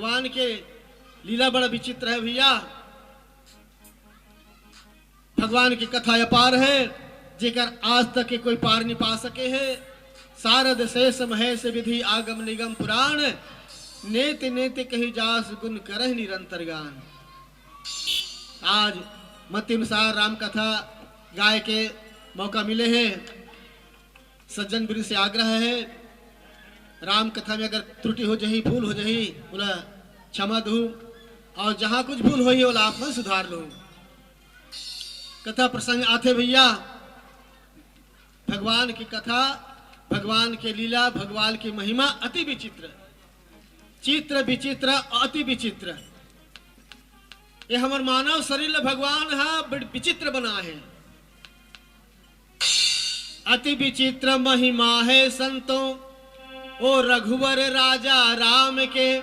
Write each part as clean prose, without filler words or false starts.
भगवान के लीला बड़ा विचित्र है भैया। भगवान की कथा अपार है, जेकर आज तक के कोई पार नहीं पा सके है। सारद शेष महेश विधि आगम निगम पुराण, नेत नेत कही जास गुण करह निरंतर गान। आज मत अनुसार राम कथा गाय के मौका मिले है। सज्जन वृंद से आग्रह है, राम कथा में अगर त्रुटि हो जाही, भूल हो जाही, बोला क्षमा दू, और जहां कुछ भूल हो बोला आप मैं सुधार लो। कथा प्रसंग आते भैया, भगवान की कथा, भगवान के लीला, भगवान की महिमा अति विचित्र, चित्र विचित्र अति विचित्र। ये हमार मानव शरीर भगवान है बड़ विचित्र बना है। अति विचित्र महिमा है संतों ओ रघुवर राजा राम के,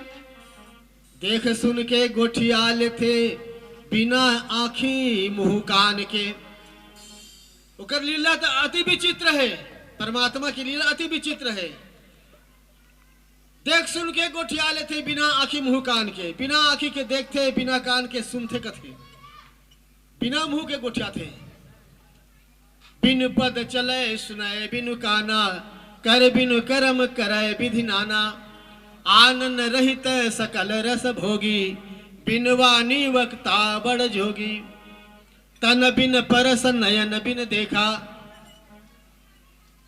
देख सुन के गोठियाल थे बिना आँखी मुंह कान के। उकर लीला तो अति विचित्र है, परमात्मा की लीला अति विचित्र है। देख सुन के गोठियाले थे बिना आँखी मुंह कान के, बिना आँखी के देखते, बिना कान के सुनते कथे, बिना मुंह के गोठिया थे। बिन पद चले सुनाए बिनु काना, कर बिनु कर्म करे विधि नाना। आनंद रहित सकल रस भोगी, बिन वाणी वक्ता बड़ जोगी। तन बिन परस नयन बिन देखा,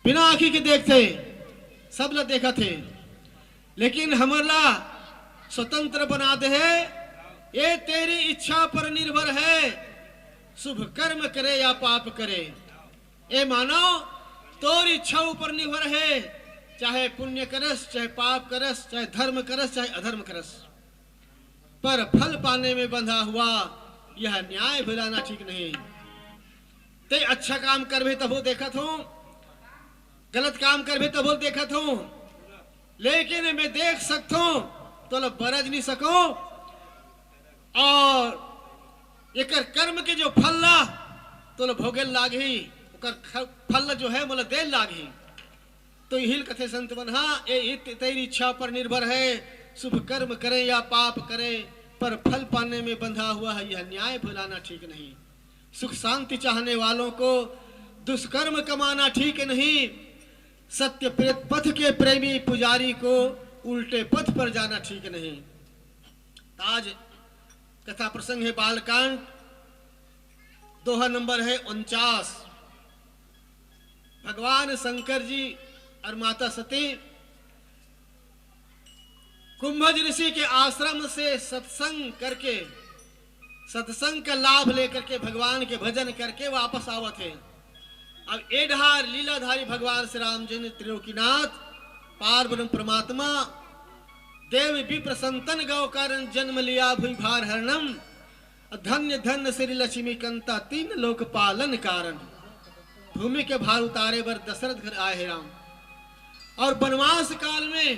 बिना आँखी के देखते, सब लोग देखा थे, लेकिन हमारा स्वतंत्र बना दे है। ये तेरी इच्छा पर निर्भर है, शुभ कर्म करे या पाप करे। ए मानव तोर इच्छा ऊपर निर्भर है, चाहे पुण्य करस, चाहे पाप करस, चाहे धर्म करस, चाहे अधर्म करस, पर फल पाने में बंधा हुआ यह न्याय भुलाना ठीक नहीं। ते अच्छा काम करबे तब वो देखत हूं, गलत काम करबे तब वो देखत हूं, लेकिन मैं देख सकता हूं तो बरज नहीं सको, और एक कर्म के जो फल ला तो भोगे लागी, फल जो है मोला देर लागी। तो हिल कथे संत बन्हा, ये तेरी इच्छा पर निर्भर है, शुभ कर्म करे या पाप करे, पर फल पाने में बंधा हुआ है, यह न्याय भुलाना ठीक नहीं। सुख शांति चाहने वालों को दुष्कर्म कमाना ठीक नहीं, सत्य पथ के प्रेमी पुजारी को उल्टे पथ पर जाना ठीक नहीं। आज कथा प्रसंग है बालकांड, दोहा नंबर है 49। भगवान शंकर जी और माता सती कुंभज ऋषि के आश्रम से सत्संग करके, सत्संग का लाभ लेकर के भगवान के भजन करके वापस आवत है। अब एढ़ार लीलाधारी भगवान श्री रामचंद्र त्रिलोकीनाथ पार परमात्मा देव विप्र संतन गौ कारण जन्म लिया भूमि भार हरणम, धन्य धन्य श्री लक्ष्मी कंता तीन लोक पालन कारण। भूमि के भार उतारे बर दशरथ घर आए राम, और वनवास काल में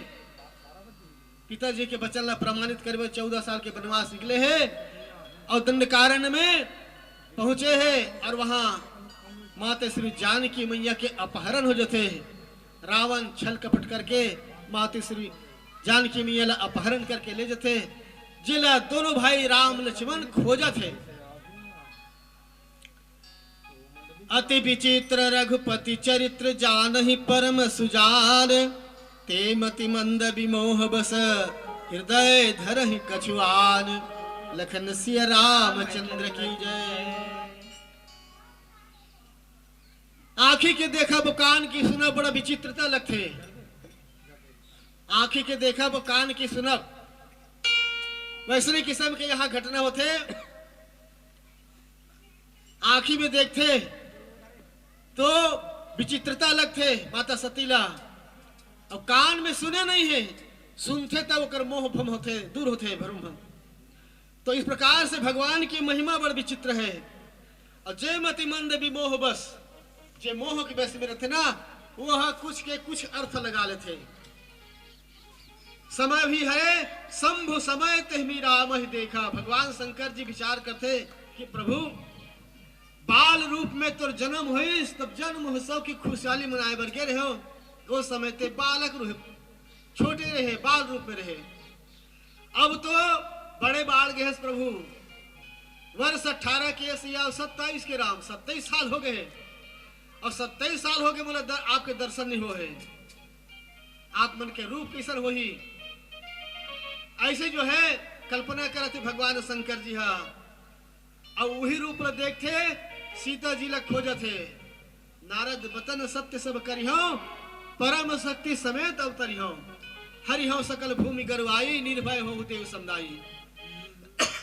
पिताजी के वचन ला प्रमाणित करे 14 साल के वनवास निकले हैं, और दंड कारण में पहुंचे हैं, और वहां माता श्री जानकी मैया के अपहरण हो जाते। रावण छल कपट करके माता श्री जानकी मैया ला अपहरण करके ले जाते, जिला दोनों भाई राम लक्ष्मण खोजा थे। अति विचित्र रघुपति चरित्र जानहि परम सुजान, ते मति मंद विमोह बस हृदय धरहि कछुआन। लखन सिया रामचंद्र की जय। आँखी के देखा वो कान की सुना बड़ा विचित्रता लगते। आँखी के देखा वो कान की सुना, वैसे किस्म के यहाँ घटना होते। आँखी में देखते तो विचित्रता लगते माता सतीला, और कान में सुने नहीं है, सुनते तब ओकर मोह भ्रम होते, दूर होते भ्रम भ्रम। तो इस प्रकार से भगवान की महिमा बड़ विचित्र है। और जय मति मंद विमोह बस, जे मोह के बस में रहते ना, वह कुछ के कुछ अर्थ लगा लेते। समय भी है शंभु समय तेहमी राम ही देखा। भगवान शंकर जी विचार करते कि प्रभु बाल रूप में तो जन्म हुई, तब जन्म महोत्सव की खुशहाली मनाए बर गे रहे, वो समय ते बालक रहे, छोटे रहे, बाल रूप में रहे। अब तो बड़े बाढ़ गए हैं प्रभु। वर्ष 18 के सिया 27 के राम 27 साल हो गए और 27 साल हो गए बोले आपके दर्शन नहीं हो है। आप मन के रूप कैसन हो ही ऐसे जो है कल्पना करते भगवान शंकर जी हा और वही रूप ला देखते सीता जी ला खोजत है। नारद बतन सत्य सब करिहो परम शक्ति समेत अवतरिहो हरिहो सकल भूमि गरुआई निर्भय हो देव समुदाई।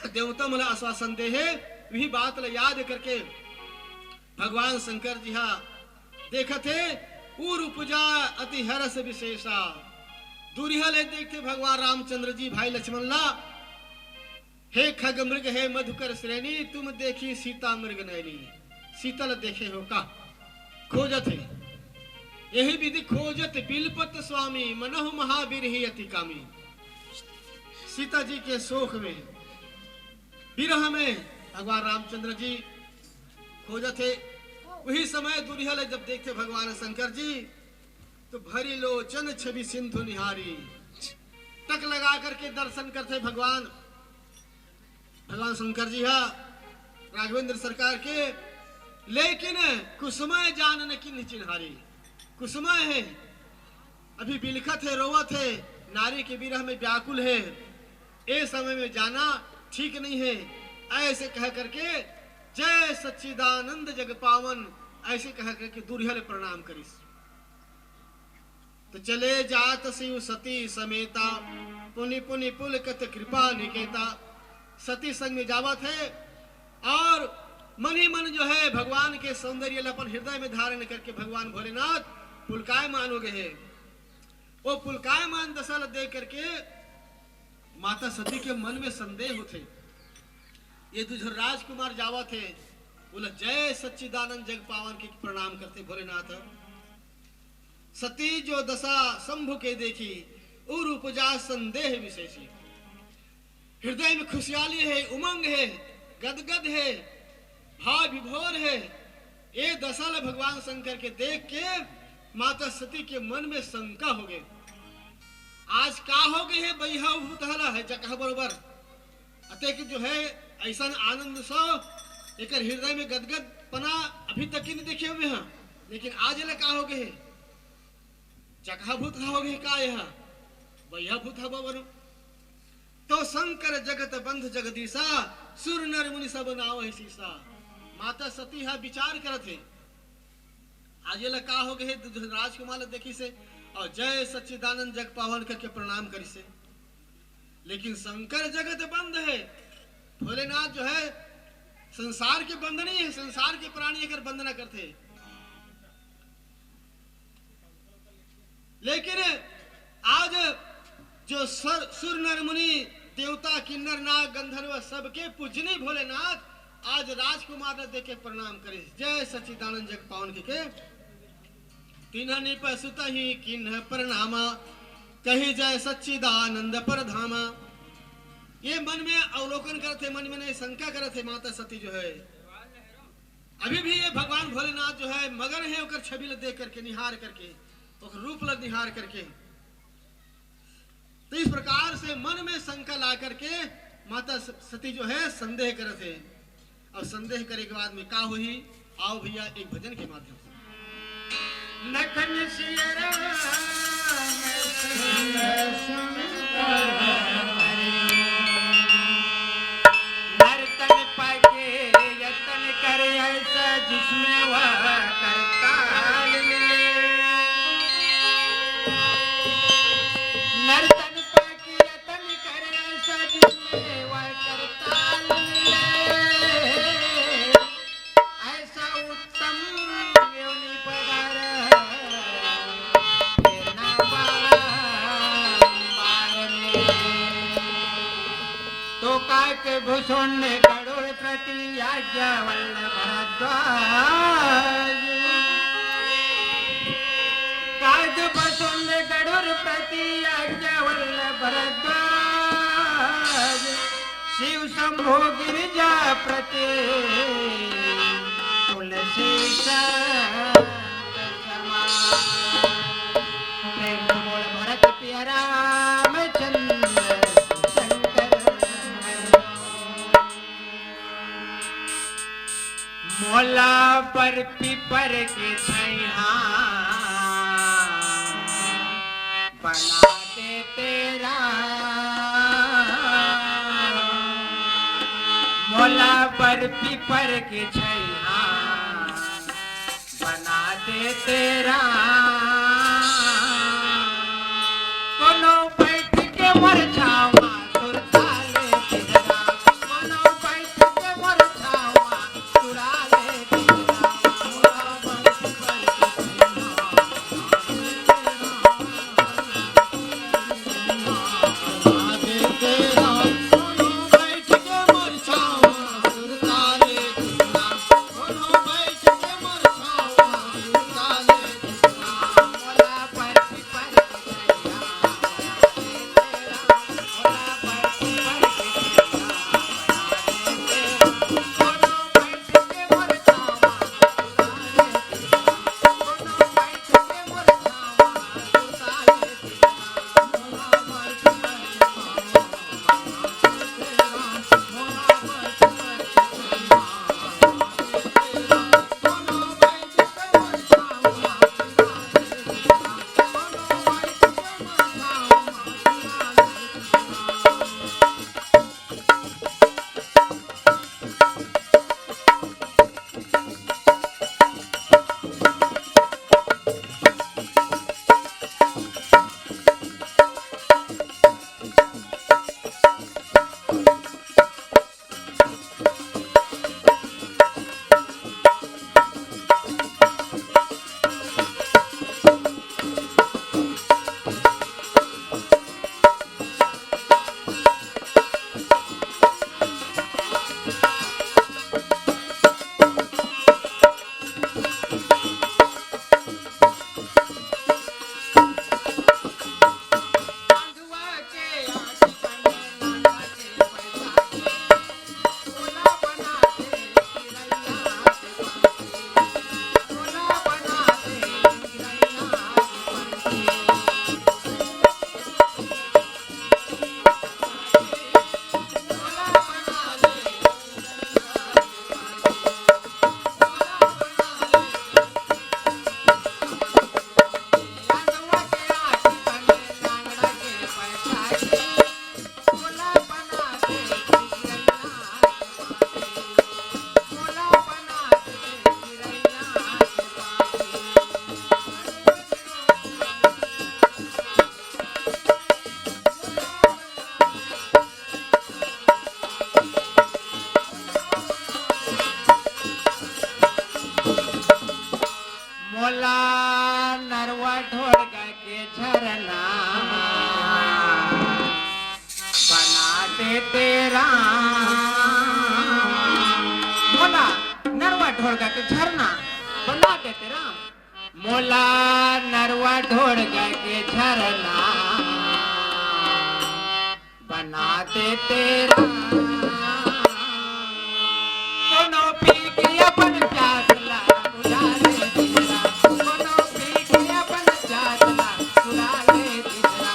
देवता मला आश्वासन दे है वही बात ला याद करके भगवान शंकर जी हा देखत है उर उपजा अति हरस विशेषा। दूरिया ले देखते भगवान रामचंद्र जी भाई लक्ष्मण ला हे खग मृग हे मधुकर श्रेणी तुम देखी सीता मृग नैनी। सीता ला देखे हो का खोजत है यही विधि खोजत बिलपत स्वामी मनहु महावीर ही अति कामी। सीता जी के शोक में विरह में भगवान रामचंद्र जी खोजत है। वही समय दुरिया ले जब देखते भगवान शंकर जी तो भरी लोचन छवि सिंधु निहारी टक लगा करके दर्शन करते भगवान शंकर जी हा राघवेंद्र सरकार के। लेकिन कुसुमय जानन की चिन्हारी कुसुमय है अभी बिलखत है रोवत है नारी के विरह में व्याकुल है। ए समय में जाना ठीक नहीं है। ऐसे कह करके जय सच्चिदानंद जग पावन ऐसे कह करके दूरिया ले प्रणाम करिस। तो चले जात शिव सती समेता पुनि पुनि पुलकत कृपा निकेता। सती संग में जावत है और मन ही मन जो है भगवान के सौंदर्य अपन हृदय में धारण करके भगवान भोलेनाथ पुलकायमान हो गए हैं। वो पुलकायमान दशा देख करके माता सती के मन में संदेह होते ये तुझे राजकुमार जावत है बोला जय सच्चिदानंद जग पावन के प्रणाम करते भोलेनाथ। सती जो दशा शंभु के देखी उर उपजा संदेह विशेषी। हृदय में खुशहाली है उमंग है गदगद है भाव विभोर है। ये दशा ला भगवान शंकर के देख के माता सती के मन में शंका हो गई आज का हो गए है बैहा भूतहला है जगह बरोबर अतः कि जो है ऐसा आनंद सो एक हृदय में गदगद पना अभी तक ही नहीं देखे हुए हैं। लेकिन आज ला का हो गए जगह भूत हो गए का यहाँ बैहा भूत हवा बनो। तो शंकर जगत बंध जगदीशा सुर नर मुनि सब नाव है सीसा। माता सती हा विचार करत है आज ला का हो गए राजकुमार देखी से और जय सच्चिदानंद जग पावन करके प्रणाम करी से। लेकिन शंकर जगत बंद है भोलेनाथ जो है संसार के बंद नहीं है। संसार के प्राणी अगर बंद न करते लेकिन आज जो सुर नर मुनि देवता किन्नर नाग गंधर्व सबके पूजनी भोलेनाथ आज राजकुमार ने देखे प्रणाम करे जय सच्चिदानंद जग पावन के तिन्हनि पसुत ही किन्ह प्रणामा कही जय सच्चिदानंद परधामा। ये मन में अवलोकन करते मन में शंका करते माता सती जो है अभी भी ये भगवान भोलेनाथ जो है मगन है ओकर छवि ल देख करके निहार करके ओकर रूप ल निहार करके। तो इस प्रकार से मन में शंका ला करके माता सती जो है संदेह करते और संदेह करे के बाद में का हुई आओ भैया एक भजन के माध्यम से लखन सिया नर्तन पाके यतन करे ऐसा जिसमें वह करताल मिले। नर्तन पाके यतन करे ऐसा जिसमें वह करताल मिले। ऐसा उत्तम योनि पदार प्रेरणा बारंबार मिले। तो काक भूषण गरुड़ प्रति याज्ञवल्क्य भरद्वाज। काक भूषण गरुड़ प्रति याज्ञवल्क्य भरद्वाज। शिव शंभो गिरिजा प्रति तुलसी समान। प्रेम बोल भरत पिया रामचंद्र संग मोला पर पीपर के छैया बना दे तेरा मोला पर पीपर के छैया बना दे तेरा कोनो बैठ के मर जावा सुरता ले तेरा कोनो बैठ के मर जावा सुरा ले तेरा मोला पर पीपर के छैया मोला नरवा ढोलगा के झरना बना दे तेरा मोला नरवा ढोलगा के झरना बना दे तेरा मोला नरवा ढोलगा के झरना बना दे तेरा कोनो पी के अपन प्यास ला बुझा ले तेरा कोनो पी के अपन प्यास ला बुझा ले तेरा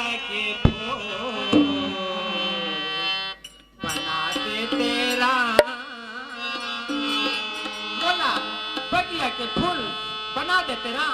के फूल बना दे तेरा, बोला बगिया के फूल बना दे तेरा।